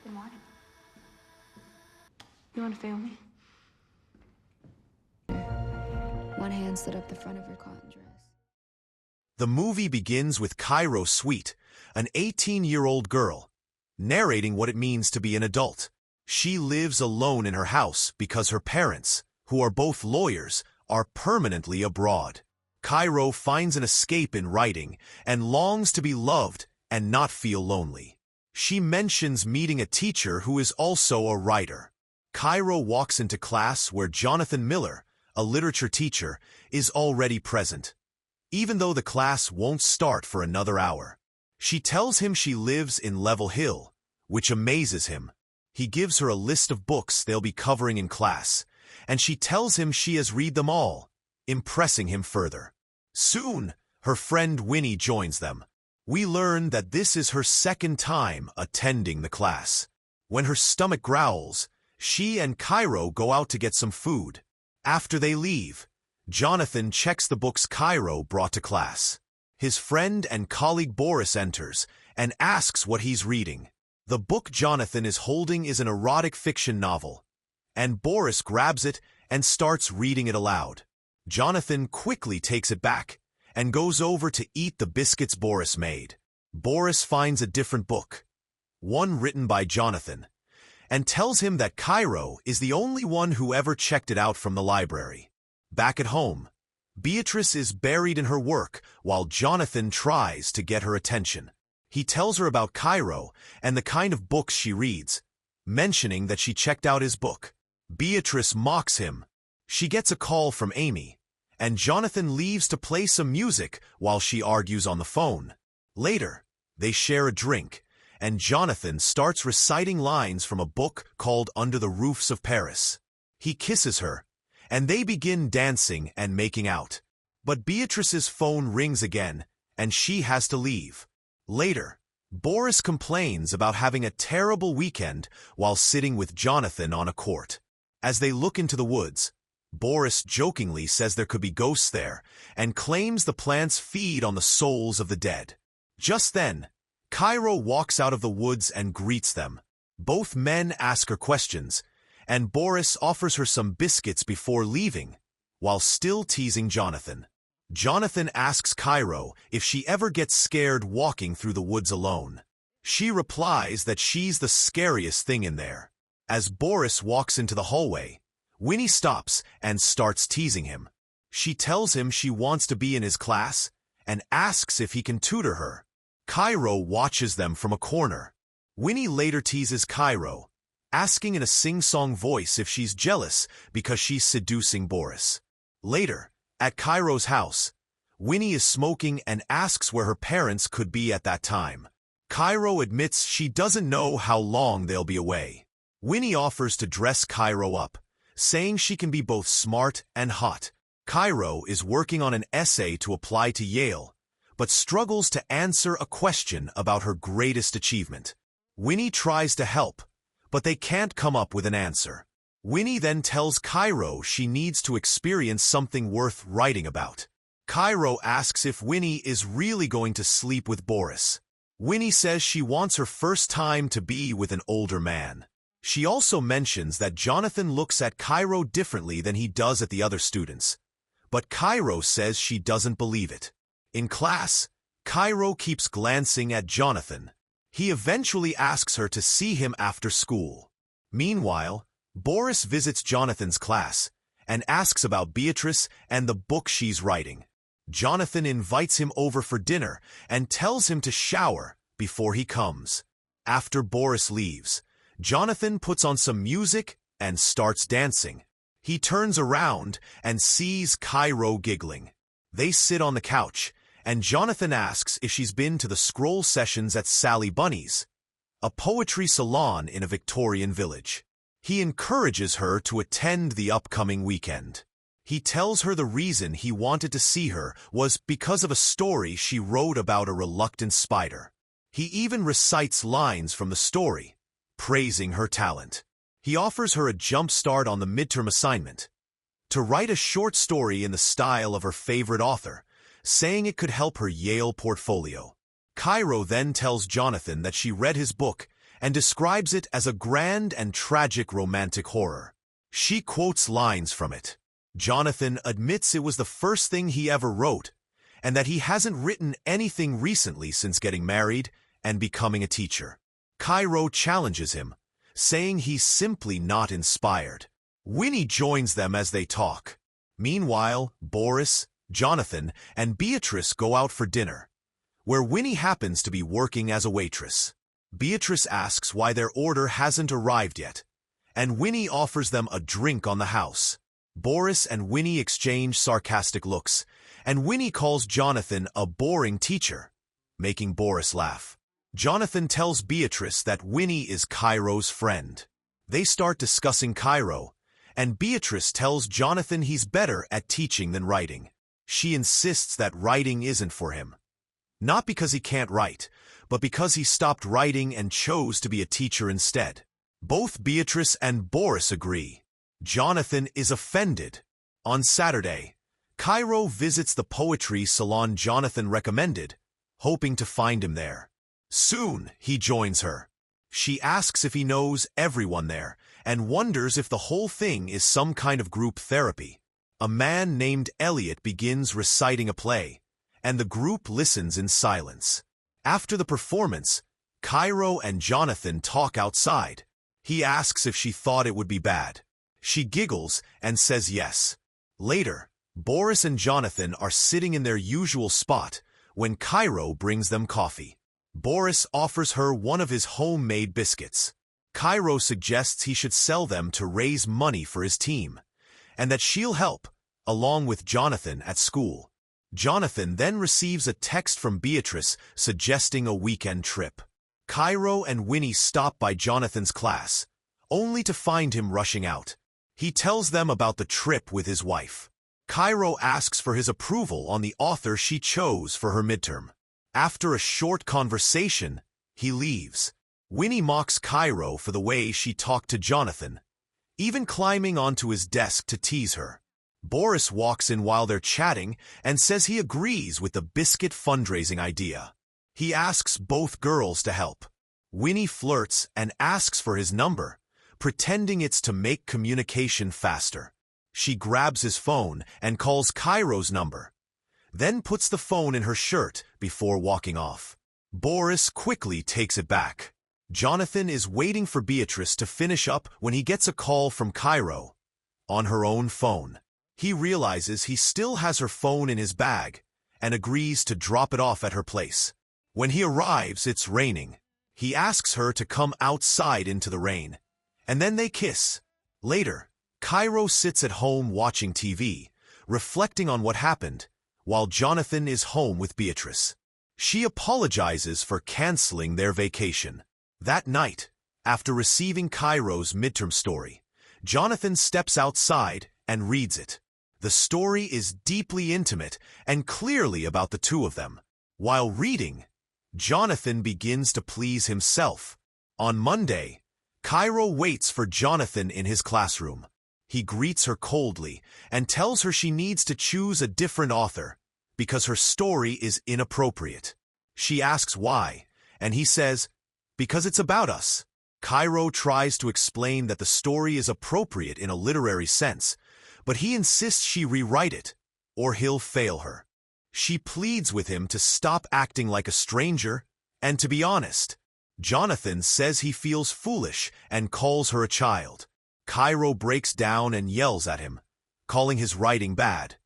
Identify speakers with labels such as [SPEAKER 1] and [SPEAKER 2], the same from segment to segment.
[SPEAKER 1] Good morning. You want to film me?
[SPEAKER 2] One hand stood up the front of her cotton dress.
[SPEAKER 3] The movie begins with Cairo Sweet, an 18-year-old girl, narrating what it means to be an adult. She lives alone in her house because her parents, who are both lawyers, are permanently abroad. Cairo finds an escape in writing and longs to be loved and not feel lonely. She mentions meeting a teacher who is also a writer. Cairo walks into class where Jonathan Miller, a literature teacher, is already present, even though the class won't start for another hour. She tells him she lives in Level Hill, which amazes him. He gives her a list of books they'll be covering in class, and she tells him she has read them all, impressing him further. Soon, her friend Winnie joins them. We learn that this is her second time attending the class. When her stomach growls, she and Cairo go out to get some food. After they leave, Jonathan checks the books Cairo brought to class. His friend and colleague Boris enters and asks what he's reading. The book Jonathan is holding is an erotic fiction novel, and Boris grabs it and starts reading it aloud. Jonathan quickly takes it back and goes over to eat the biscuits Boris made. Boris finds a different book, one written by Jonathan, and tells him that Cairo is the only one who ever checked it out from the library. Back at home, Beatrice is buried in her work while Jonathan tries to get her attention. He tells her about Cairo and the kind of books she reads, mentioning that she checked out his book. Beatrice mocks him. She gets a call from Amy, and Jonathan leaves to play some music while she argues on the phone. Later, they share a drink, and Jonathan starts reciting lines from a book called Under the Roofs of Paris. He kisses her, and they begin dancing and making out. But Beatrice's phone rings again, and she has to leave. Later, Boris complains about having a terrible weekend while sitting with Jonathan on a court. As they look into the woods, Boris jokingly says there could be ghosts there and claims the plants feed on the souls of the dead. Just then, Cairo walks out of the woods and greets them. Both men ask her questions, and Boris offers her some biscuits before leaving, while still teasing Jonathan. Jonathan asks Cairo if she ever gets scared walking through the woods alone. She replies that she's the scariest thing in there. As Boris walks into the hallway, Winnie stops and starts teasing him. She tells him she wants to be in his class and asks if he can tutor her. Cairo watches them from a corner. Winnie later teases Cairo, asking in a sing-song voice if she's jealous because she's seducing Boris. Later, at Cairo's house, Winnie is smoking and asks where her parents could be at that time. Cairo admits she doesn't know how long they'll be away. Winnie offers to dress Cairo up, saying she can be both smart and hot. Cairo is working on an essay to apply to Yale, but struggles to answer a question about her greatest achievement. Winnie tries to help, but they can't come up with an answer. Winnie then tells Cairo she needs to experience something worth writing about. Cairo asks if Winnie is really going to sleep with Boris. Winnie says she wants her first time to be with an older man. She also mentions that Jonathan looks at Cairo differently than he does at the other students, but Cairo says she doesn't believe it. In class, Cairo keeps glancing at Jonathan. He eventually asks her to see him after school. Meanwhile, Boris visits Jonathan's class and asks about Beatrice and the book she's writing. Jonathan invites him over for dinner and tells him to shower before he comes. After Boris leaves, Jonathan puts on some music and starts dancing. He turns around and sees Cairo giggling. They sit on the couch, and Jonathan asks if she's been to the scroll sessions at Sally Bunny's, a poetry salon in a Victorian village. He encourages her to attend the upcoming weekend. He tells her the reason he wanted to see her was because of a story she wrote about a reluctant spider. He even recites lines from the story, praising her talent. He offers her a jump start on the midterm assignment, to write a short story in the style of her favorite author, saying it could help her Yale portfolio. Cairo then tells Jonathan that she read his book and describes it as a grand and tragic romantic horror. She quotes lines from it. Jonathan admits it was the first thing he ever wrote, and that he hasn't written anything recently since getting married and becoming a teacher. Cairo challenges him, saying he's simply not inspired. Winnie joins them as they talk. Meanwhile, Boris, Jonathan, and Beatrice go out for dinner, where Winnie happens to be working as a waitress. Beatrice asks why their order hasn't arrived yet, and Winnie offers them a drink on the house. Boris and Winnie exchange sarcastic looks, and Winnie calls Jonathan a boring teacher, making Boris laugh. Jonathan tells Beatrice that Winnie is Cairo's friend. They start discussing Cairo, and Beatrice tells Jonathan he's better at teaching than writing. She insists that writing isn't for him. Not because he can't write, but because he stopped writing and chose to be a teacher instead. Both Beatrice and Boris agree. Jonathan is offended. On Saturday, Cairo visits the poetry salon Jonathan recommended, hoping to find him there. Soon, he joins her. She asks if he knows everyone there, and wonders if the whole thing is some kind of group therapy. A man named Elliot begins reciting a play, and the group listens in silence. After the performance, Cairo and Jonathan talk outside. He asks if she thought it would be bad. She giggles and says yes. Later, Boris and Jonathan are sitting in their usual spot when Cairo brings them coffee. Boris offers her one of his homemade biscuits. Cairo suggests he should sell them to raise money for his team, and that she'll help, along with Jonathan, at school. Jonathan then receives a text from Beatrice suggesting a weekend trip. Cairo and Winnie stop by Jonathan's class, only to find him rushing out. He tells them about the trip with his wife. Cairo asks for his approval on the author she chose for her midterm. After a short conversation, he leaves. Winnie mocks Cairo for the way she talked to Jonathan, even climbing onto his desk to tease her. Boris walks in while they're chatting and says he agrees with the biscuit fundraising idea. He asks both girls to help. Winnie flirts and asks for his number, pretending it's to make communication faster. She grabs his phone and calls Cairo's number, then puts the phone in her shirt before walking off. Boris quickly takes it back. Jonathan is waiting for Beatrice to finish up when he gets a call from Cairo, on her own phone. He realizes he still has her phone in his bag and agrees to drop it off at her place. When he arrives, it's raining. He asks her to come outside into the rain, and then they kiss. Later, Cairo sits at home watching TV, reflecting on what happened, while Jonathan is home with Beatrice. She apologizes for canceling their vacation. That night, after receiving Cairo's midterm story, Jonathan steps outside and reads it. The story is deeply intimate and clearly about the two of them. While reading, Jonathan begins to please himself. On Monday, Cairo waits for Jonathan in his classroom. He greets her coldly and tells her she needs to choose a different author because her story is inappropriate. She asks why, and he says, "Because it's about us." Cairo tries to explain that the story is appropriate in a literary sense, but he insists she rewrite it, or he'll fail her. She pleads with him to stop acting like a stranger, and to be honest. Jonathan says he feels foolish and calls her a child. Cairo breaks down and yells at him, calling his writing bad,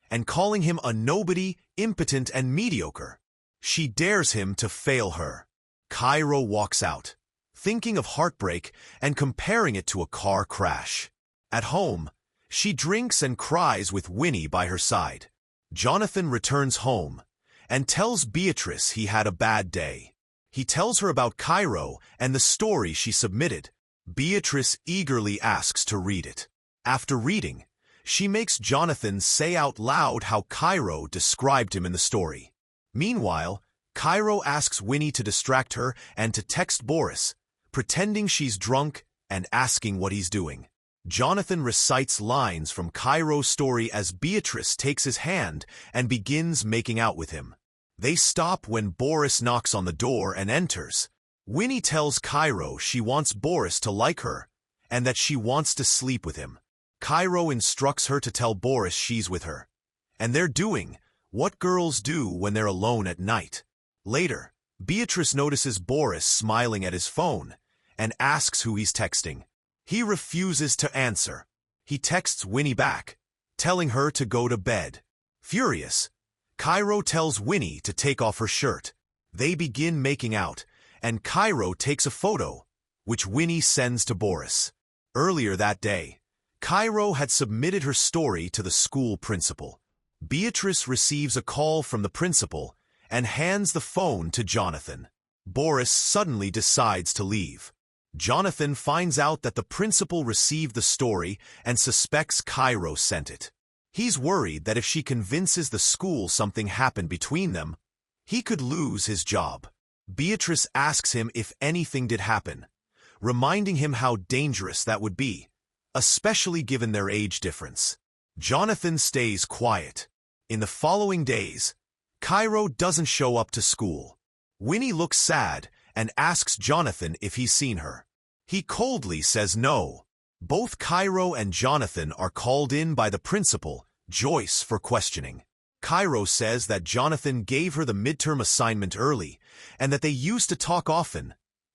[SPEAKER 3] and calling him a nobody, impotent, and mediocre. She dares him to fail her. Cairo walks out, thinking of heartbreak and comparing it to a car crash. At home, she drinks and cries with Winnie by her side. Jonathan returns home and tells Beatrice he had a bad day. He tells her about Cairo and the story she submitted. Beatrice eagerly asks to read it. After reading, she makes Jonathan say out loud how Cairo described him in the story. Meanwhile, Cairo asks Winnie to distract her and to text Boris, pretending she's drunk and asking what he's doing. Jonathan recites lines from Cairo's story as Beatrice takes his hand and begins making out with him. They stop when Boris knocks on the door and enters, Winnie tells Cairo she wants Boris to like her and that she wants to sleep with him. Cairo instructs her to tell Boris she's with her, and they're doing what girls do when they're alone at night. Later, Beatrice notices Boris smiling at his phone and asks who he's texting. He refuses to answer. He texts Winnie back, telling her to go to bed. Furious, Cairo tells Winnie to take off her shirt. They begin making out, and Cairo takes a photo, which Winnie sends to Boris. Earlier that day, Cairo had submitted her story to the school principal. Beatrice receives a call from the principal and hands the phone to Jonathan. Boris suddenly decides to leave. Jonathan finds out that the principal received the story and suspects Cairo sent it. He's worried that if she convinces the school something happened between them, he could lose his job. Beatrice asks him if anything did happen, reminding him how dangerous that would be, especially given their age difference. Jonathan stays quiet. In the following days, Cairo doesn't show up to school. Winnie looks sad and asks Jonathan if he's seen her. He coldly says no. Both Cairo and Jonathan are called in by the principal, Joyce, for questioning. Cairo says that Jonathan gave her the midterm assignment early and that they used to talk often,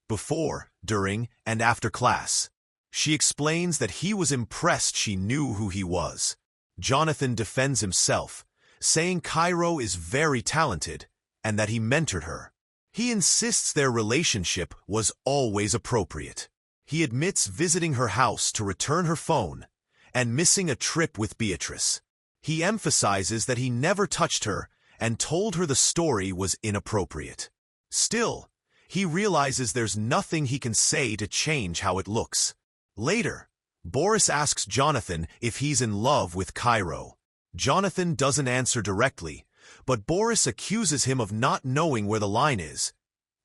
[SPEAKER 3] before, during, and after class. She explains that he was impressed she knew who he was. Jonathan defends himself, saying Cairo is very talented and that he mentored her. He insists their relationship was always appropriate. He admits visiting her house to return her phone and missing a trip with Beatrice. He emphasizes that he never touched her and told her the story was inappropriate. Still, he realizes there's nothing he can say to change how it looks. Later, Boris asks Jonathan if he's in love with Cairo. Jonathan doesn't answer directly, but Boris accuses him of not knowing where the line is,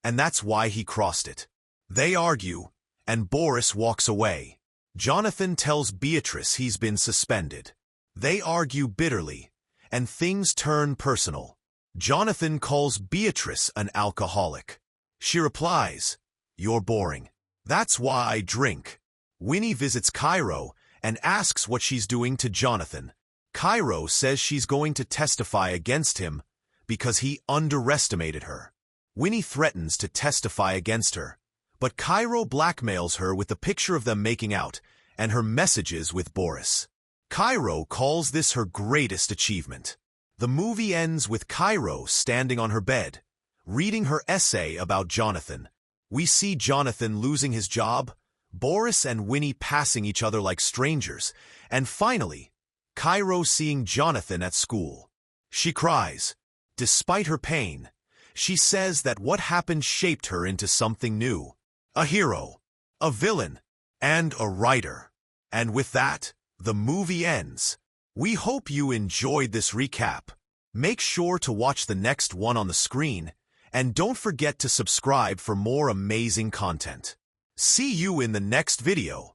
[SPEAKER 3] and that's why he crossed it. They argue, and Boris walks away. Jonathan tells Beatrice he's been suspended. They argue bitterly, and things turn personal. Jonathan calls Beatrice an alcoholic. She replies, "You're boring. That's why I drink." Winnie visits Cairo and asks what she's doing to Jonathan. Cairo says she's going to testify against him because he underestimated her. Winnie threatens to testify against her, but Cairo blackmails her with the picture of them making out and her messages with Boris. Cairo calls this her greatest achievement. The movie ends with Cairo standing on her bed, reading her essay about Jonathan. We see Jonathan losing his job, Boris and Winnie passing each other like strangers, and finally, Cairo seeing Jonathan at school. She cries. Despite her pain, she says that what happened shaped her into something new. A hero, a villain, and a writer. And with that, the movie ends. We hope you enjoyed this recap. Make sure to watch the next one on the screen, and don't forget to subscribe for more amazing content. See you in the next video.